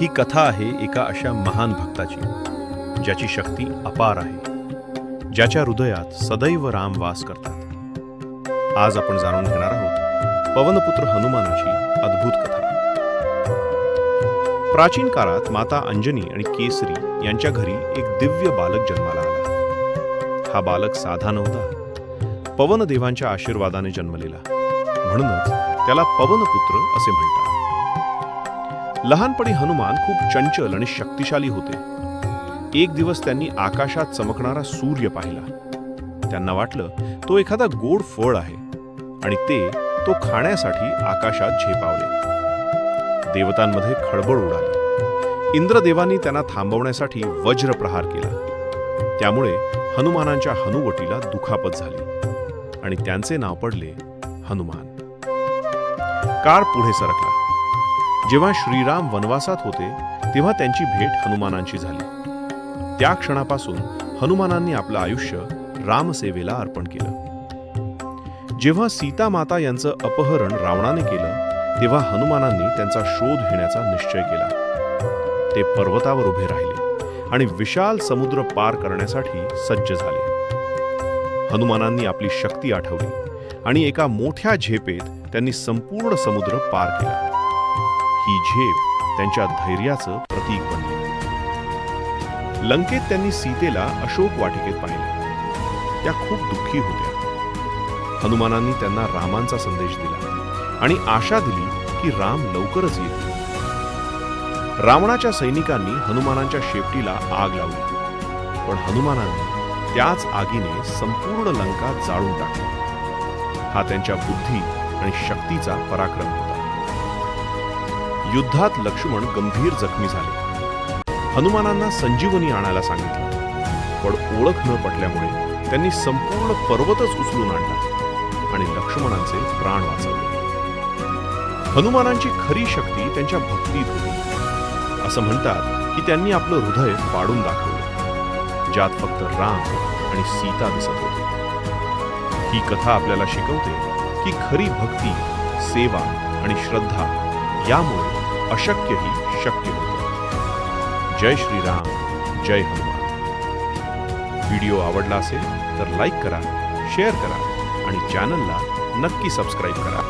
ही कथा आहे एका अशा महान भक्ताची ज्याची शक्ती अपार आहे, ज्याच्या हृदयात सदैव राम वास करतात। आज आपण जाणून घेणार आहोत पवनपुत्र हनुमानाची अद्भुत कथा। प्राचीन काळात माता अंजनी आणि केसरी यांच्या घरी एक दिव्य बालक जन्माला आला। हा बालक साधा नव्हता, पवनदेवांच्या आशीर्वादाने जन्मलेला, म्हणूनच त्याला पवनपुत्र असे म्हणतात। लहानपणी हनुमान खूप चंचल आणि शक्तिशाली होते। एक दिवस त्यांनी आकाशात चमकणारा सूर्य पाहिला। त्यांना वाटलं तो एखादा गोड फळ आहे आणि तो खाण्यासाठी आकाशात झेपावले। देवतांमध्ये खळबळ उडाली। इंद्रदेवांनी त्यांना थांबवण्यासाठी वज्रप्रहार केला। त्यामुळे हनुमानांच्या हनुवटीला दुखापत झाली आणि त्यांचे नाव पडले हनुमान। काळ पुढे सरकला। जेव्हा श्रीराम वनवासात होते तेव्हा त्यांची भेट हनुमानांची झाली। त्या क्षणापासून हनुमानांनी आपलं आयुष्य रामसेवेला अर्पण केलं। जेव्हा सीता माता यांचं अपहरण रावणाने केलं तेव्हा हनुमानांनी त्यांचा शोध घेण्याचा निश्चय केला। ते पर्वतावर उभे राहिले आणि विशाल समुद्र पार करण्यासाठी सज्ज झाले। हनुमानांनी आपली शक्ती आठवली आणि एका मोठ्या झेपेत त्यांनी संपूर्ण समुद्र पार केला। ही झेप त्यांच्या धैर्याचं प्रतीक बनली। लंकेत त्यांनी सीतेला अशोक वाटिकेत पाहिलं। त्या खूप दुःखी होत्या। हनुमानांनी त्यांना रामांचा संदेश दिला आणि आशा दिली की राम लवकरच येतील। रावणाच्या सैनिकांनी हनुमानांच्या शेपटीला आग लावली, पण हनुमानांनी त्याच आगीने संपूर्ण लंका जाळून टाकली। हा त्यांच्या बुद्धी आणि शक्तीचा पराक्रम होता। युद्धात लक्ष्मण गंभीर जखमी झाले। हनुमानांना संजीवनी आणायला सांगितलं, पण ओळख न पटल्यामुळे त्यांनी संपूर्ण पर्वतच उचलून आणला आणि लक्ष्मणांचे प्राण वाचवले। हनुमानांची खरी शक्ती त्यांच्या भक्तीत होती। असं म्हणतात की त्यांनी आपलं हृदय फाडून दाखवलं, ज्यात फक्त राम आणि सीता दिसत होते। ही कथा आपल्याला शिकवते की खरी भक्ती, सेवा आणि श्रद्धा यामुळे अशक्यही शक्य होतं। जय श्रीराम, जय हनुमान। व्हिडिओ आवडला असेल तर लाईक करा, शेअर करा आणि चॅनलला नक्की सबस्क्राईब करा।